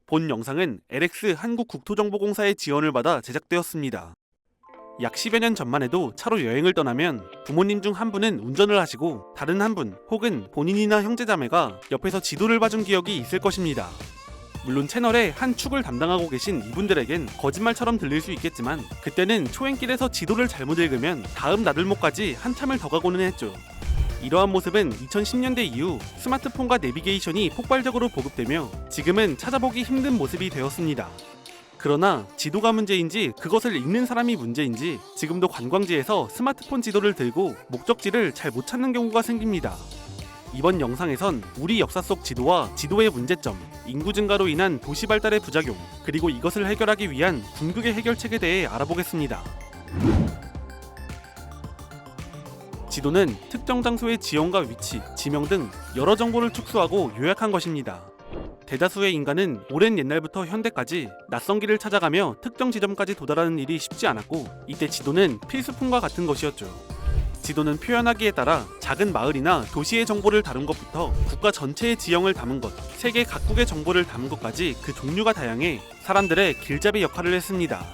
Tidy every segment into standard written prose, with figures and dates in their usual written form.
본 영상은 LX 한국국토정보공사의 지원을 받아 제작되었습니다. 약 10여 년 전만 해도 차로 여행을 떠나면 부모님 중 한 분은 운전을 하시고 다른 한 분 혹은 본인이나 형제자매가 옆에서 지도를 봐준 기억이 있을 것입니다. 물론 채널의 한 축을 담당하고 계신 이분들에겐 거짓말처럼 들릴 수 있겠지만 그때는 초행길에서 지도를 잘못 읽으면 다음 나들목까지 한참을 더 가고는 했죠. 이러한 모습은 2010년대 이후 스마트폰과 내비게이션이 폭발적으로 보급되며 지금은 찾아보기 힘든 모습이 되었습니다. 그러나 지도가 문제인지 그것을 읽는 사람이 문제인지 지금도 관광지에서 스마트폰 지도를 들고 목적지를 잘 못 찾는 경우가 생깁니다. 이번 영상에선 우리 역사 속 지도와 지도의 문제점, 인구 증가로 인한 도시 발달의 부작용, 그리고 이것을 해결하기 위한 궁극의 해결책에 대해 알아보겠습니다. 지도는 특정 장소의 지형과 위치, 지명 등 여러 정보를 축소하고 요약한 것입니다. 대다수의 인간은 오랜 옛날부터 현대까지 낯선 길을 찾아가며 특정 지점까지 도달하는 일이 쉽지 않았고 이때 지도는 필수품과 같은 것이었죠. 지도는 표현하기에 따라 작은 마을이나 도시의 정보를 다룬 것부터 국가 전체의 지형을 담은 것, 세계 각국의 정보를 담은 것까지 그 종류가 다양해 사람들의 길잡이 역할을 했습니다.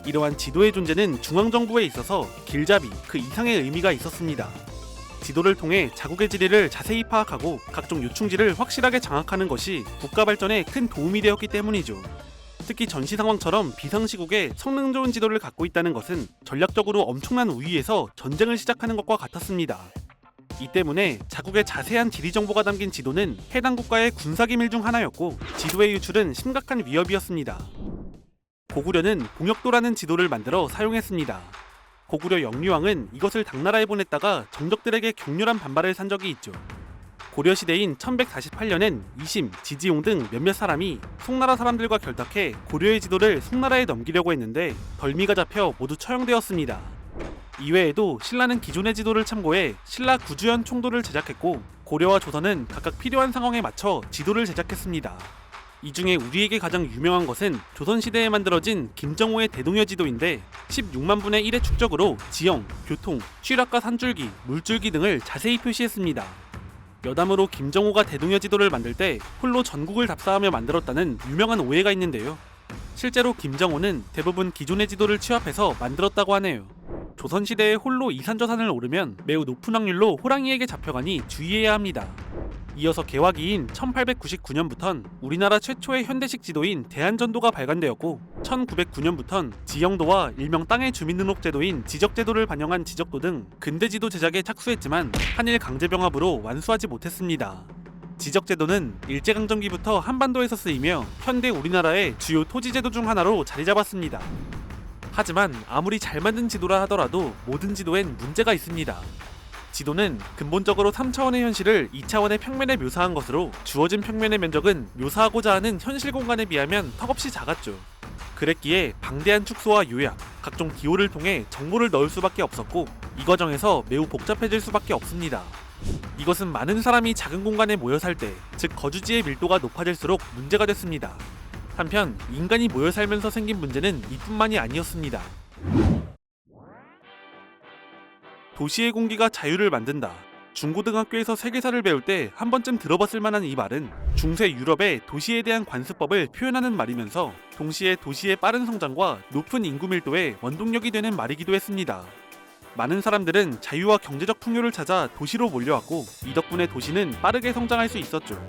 이러한 지도의 존재는 중앙정부에 있어서 길잡이, 그 이상의 의미가 있었습니다. 지도를 통해 자국의 지리를 자세히 파악하고 각종 요충지를 확실하게 장악하는 것이 국가 발전에 큰 도움이 되었기 때문이죠. 특히 전시 상황처럼 비상시국에 성능 좋은 지도를 갖고 있다는 것은 전략적으로 엄청난 우위에서 전쟁을 시작하는 것과 같았습니다. 이 때문에 자국의 자세한 지리 정보가 담긴 지도는 해당 국가의 군사기밀 중 하나였고 지도의 유출은 심각한 위협이었습니다. 고구려는 봉역도라는 지도를 만들어 사용했습니다. 고구려 영유왕은 이것을 당나라에 보냈다가 정적들에게 격렬한 반발을 산 적이 있죠. 고려시대인 1148년엔 이심, 지지용 등 몇몇 사람이 송나라 사람들과 결탁해 고려의 지도를 송나라에 넘기려고 했는데 덜미가 잡혀 모두 처형되었습니다. 이외에도 신라는 기존의 지도를 참고해 신라 구주연 총도를 제작했고 고려와 조선은 각각 필요한 상황에 맞춰 지도를 제작했습니다. 이 중에 우리에게 가장 유명한 것은 조선시대에 만들어진 김정호의 대동여 지도인데 16만 분의 1의 축적으로 지형, 교통, 취락과 산줄기, 물줄기 등을 자세히 표시했습니다. 여담으로 김정호가 대동여 지도를 만들 때 홀로 전국을 답사하며 만들었다는 유명한 오해가 있는데요. 실제로 김정호는 대부분 기존의 지도를 취합해서 만들었다고 하네요. 조선시대에 홀로 이산저산을 오르면 매우 높은 확률로 호랑이에게 잡혀가니 주의해야 합니다. 이어서 개화기인 1899년부턴 우리나라 최초의 현대식 지도인 대한전도가 발간되었고 1909년부턴 지형도와 일명 땅의 주민등록제도인 지적제도를 반영한 지적도 등 근대지도 제작에 착수했지만 한일 강제병합으로 완수하지 못했습니다. 지적제도는 일제강점기부터 한반도에서 쓰이며 현대 우리나라의 주요 토지제도 중 하나로 자리잡았습니다. 하지만 아무리 잘 만든 지도라 하더라도 모든 지도엔 문제가 있습니다. 지도는 근본적으로 3차원의 현실을 2차원의 평면에 묘사한 것으로 주어진 평면의 면적은 묘사하고자 하는 현실 공간에 비하면 턱없이 작았죠. 그랬기에 방대한 축소와 요약, 각종 기호를 통해 정보를 넣을 수밖에 없었고 이 과정에서 매우 복잡해질 수밖에 없습니다. 이것은 많은 사람이 작은 공간에 모여 살 때, 즉 거주지의 밀도가 높아질수록 문제가 됐습니다. 한편 인간이 모여 살면서 생긴 문제는 이뿐만이 아니었습니다. 도시의 공기가 자유를 만든다. 중고등학교에서 세계사를 배울 때 한 번쯤 들어봤을 만한 이 말은 중세 유럽의 도시에 대한 관습법을 표현하는 말이면서 동시에 도시의 빠른 성장과 높은 인구 밀도의 원동력이 되는 말이기도 했습니다. 많은 사람들은 자유와 경제적 풍요를 찾아 도시로 몰려왔고 이 덕분에 도시는 빠르게 성장할 수 있었죠.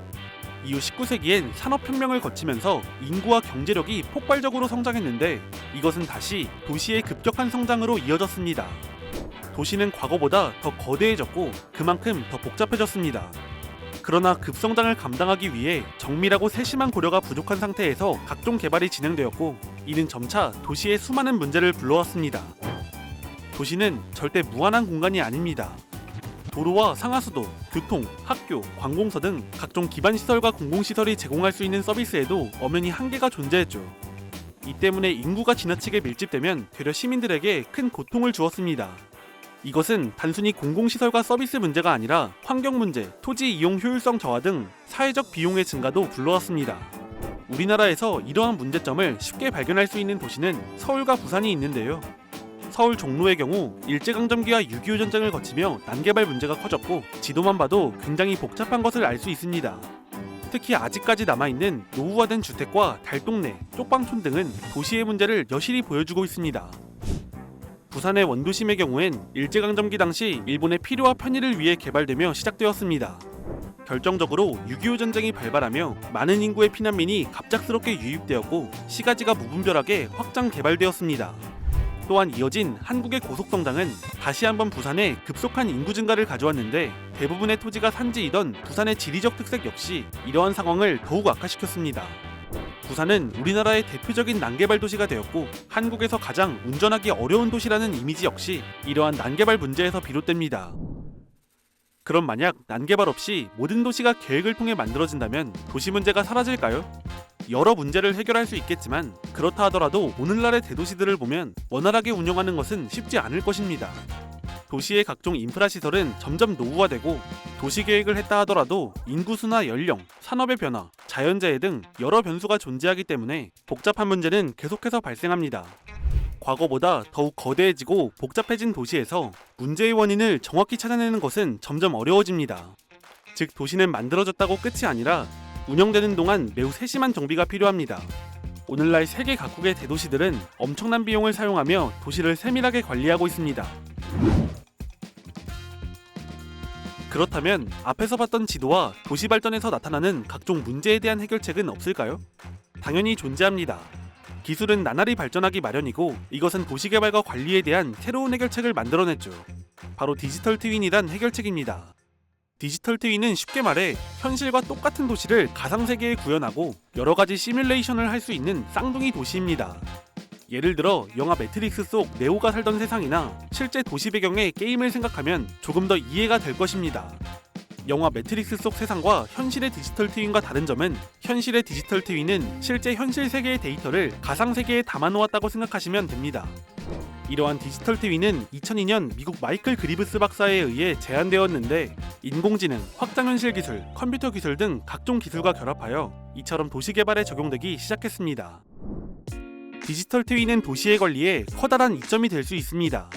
이후 19세기엔 산업혁명을 거치면서 인구와 경제력이 폭발적으로 성장했는데 이것은 다시 도시의 급격한 성장으로 이어졌습니다. 도시는 과거보다 더 거대해졌고 그만큼 더 복잡해졌습니다. 그러나 급성장을 감당하기 위해 정밀하고 세심한 고려가 부족한 상태에서 각종 개발이 진행되었고 이는 점차 도시의 수많은 문제를 불러왔습니다. 도시는 절대 무한한 공간이 아닙니다. 도로와 상하수도, 교통, 학교, 관공서 등 각종 기반시설과 공공시설이 제공할 수 있는 서비스에도 엄연히 한계가 존재했죠. 이 때문에 인구가 지나치게 밀집되면 되려 시민들에게 큰 고통을 주었습니다. 이것은 단순히 공공시설과 서비스 문제가 아니라 환경 문제, 토지 이용 효율성 저하 등 사회적 비용의 증가도 불러왔습니다. 우리나라에서 이러한 문제점을 쉽게 발견할 수 있는 도시는 서울과 부산이 있는데요. 서울 종로의 경우 일제강점기와 6.25 전쟁을 거치며 난개발 문제가 커졌고 지도만 봐도 굉장히 복잡한 것을 알 수 있습니다. 특히 아직까지 남아있는 노후화된 주택과 달동네, 쪽방촌 등은 도시의 문제를 여실히 보여주고 있습니다. 부산의 원도심의 경우엔 일제강점기 당시 일본의 필요와 편의를 위해 개발되며 시작되었습니다. 결정적으로 6.25 전쟁이 발발하며 많은 인구의 피난민이 갑작스럽게 유입되었고 시가지가 무분별하게 확장 개발되었습니다. 또한 이어진 한국의 고속성장은 다시 한번 부산에 급속한 인구 증가를 가져왔는데 대부분의 토지가 산지이던 부산의 지리적 특색 역시 이러한 상황을 더욱 악화시켰습니다. 부산은 우리나라의 대표적인 난개발 도시가 되었고 한국에서 가장 운전하기 어려운 도시라는 이미지 역시 이러한 난개발 문제에서 비롯됩니다. 그럼 만약 난개발 없이 모든 도시가 계획을 통해 만들어진다면 도시 문제가 사라질까요? 여러 문제를 해결할 수 있겠지만 그렇다 하더라도 오늘날의 대도시들을 보면 원활하게 운영하는 것은 쉽지 않을 것입니다. 도시의 각종 인프라 시설은 점점 노후화되고 도시 계획을 했다 하더라도 인구수나 연령, 산업의 변화, 자연재해 등 여러 변수가 존재하기 때문에 복잡한 문제는 계속해서 발생합니다. 과거보다 더욱 거대해지고 복잡해진 도시에서 문제의 원인을 정확히 찾아내는 것은 점점 어려워집니다. 즉 도시는 만들어졌다고 끝이 아니라 운영되는 동안 매우 세심한 정비가 필요합니다. 오늘날 세계 각국의 대도시들은 엄청난 비용을 사용하며 도시를 세밀하게 관리하고 있습니다. 그렇다면 앞에서 봤던 지도와 도시 발전에서 나타나는 각종 문제에 대한 해결책은 없을까요? 당연히 존재합니다. 기술은 나날이 발전하기 마련이고 이것은 도시개발과 관리에 대한 새로운 해결책을 만들어냈죠. 바로 디지털 트윈이란 해결책입니다. 디지털 트윈은 쉽게 말해 현실과 똑같은 도시를 가상세계에 구현하고 여러가지 시뮬레이션을 할 수 있는 쌍둥이 도시입니다. 예를 들어 영화 매트릭스 속 네오가 살던 세상이나 실제 도시 배경의 게임을 생각하면 조금 더 이해가 될 것입니다. 영화 매트릭스 속 세상과 현실의 디지털 트윈과 다른 점은 현실의 디지털 트윈은 실제 현실 세계의 데이터를 가상 세계에 담아놓았다고 생각하시면 됩니다. 이러한 디지털 트윈은 2002년 미국 마이클 그리브스 박사에 의해 제안되었는데 인공지능, 확장현실 기술, 컴퓨터 기술 등 각종 기술과 결합하여 이처럼 도시 개발에 적용되기 시작했습니다. 디지털 트윈은 도시의 관리에 커다란 이점이 될 수 있습니다.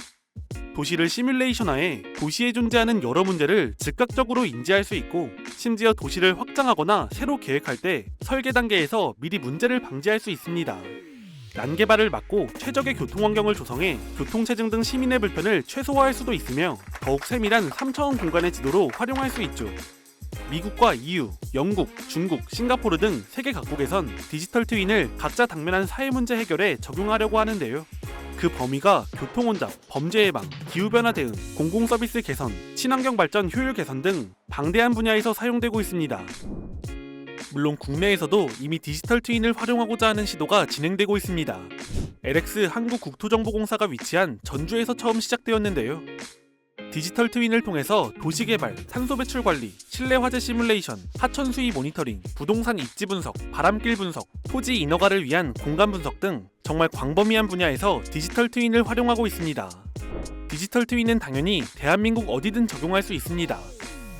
도시를 시뮬레이션화해 도시에 존재하는 여러 문제를 즉각적으로 인지할 수 있고 심지어 도시를 확장하거나 새로 계획할 때 설계 단계에서 미리 문제를 방지할 수 있습니다. 난개발을 막고 최적의 교통환경을 조성해 교통체증 등 시민의 불편을 최소화할 수도 있으며 더욱 세밀한 3차원 공간의 지도로 활용할 수 있죠. 미국과 EU, 영국, 중국, 싱가포르 등 세계 각국에선 디지털 트윈을 각자 당면한 사회 문제 해결에 적용하려고 하는데요. 그 범위가 교통혼잡, 범죄 예방, 기후변화 대응, 공공서비스 개선, 친환경 발전 효율 개선 등 방대한 분야에서 사용되고 있습니다. 물론 국내에서도 이미 디지털 트윈을 활용하고자 하는 시도가 진행되고 있습니다. LX 한국국토정보공사가 위치한 전주에서 처음 시작되었는데요. 디지털 트윈을 통해서 도시개발, 탄소 배출 관리, 실내 화재 시뮬레이션, 하천 수위 모니터링, 부동산 입지 분석, 바람길 분석, 토지 인허가를 위한 공간 분석 등 정말 광범위한 분야에서 디지털 트윈을 활용하고 있습니다. 디지털 트윈은 당연히 대한민국 어디든 적용할 수 있습니다.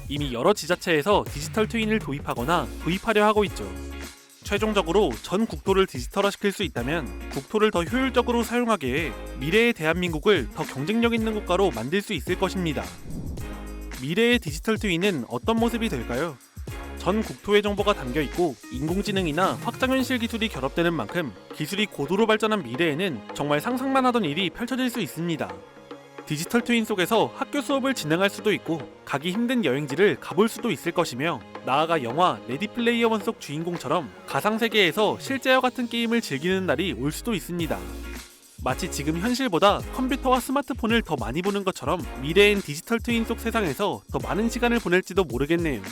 이미 여러 지자체에서 디지털 트윈을 도입하거나 도입하려 하고 있죠. 최종적으로 전 국토를 디지털화시킬 수 있다면 국토를 더 효율적으로 사용하게 해 미래의 대한민국을 더 경쟁력 있는 국가로 만들 수 있을 것입니다. 미래의 디지털 트윈은 어떤 모습이 될까요? 전 국토의 정보가 담겨있고 인공지능이나 확장현실 기술이 결합되는 만큼 기술이 고도로 발전한 미래에는 정말 상상만 하던 일이 펼쳐질 수 있습니다. 디지털 트윈 속에서 학교 수업을 진행할 수도 있고 가기 힘든 여행지를 가볼 수도 있을 것이며 나아가 영화 레디 플레이어 원 속 주인공처럼 가상세계에서 실제와 같은 게임을 즐기는 날이 올 수도 있습니다. 마치 지금 현실보다 컴퓨터와 스마트폰을 더 많이 보는 것처럼 미래엔 디지털 트윈 속 세상에서 더 많은 시간을 보낼지도 모르겠네요.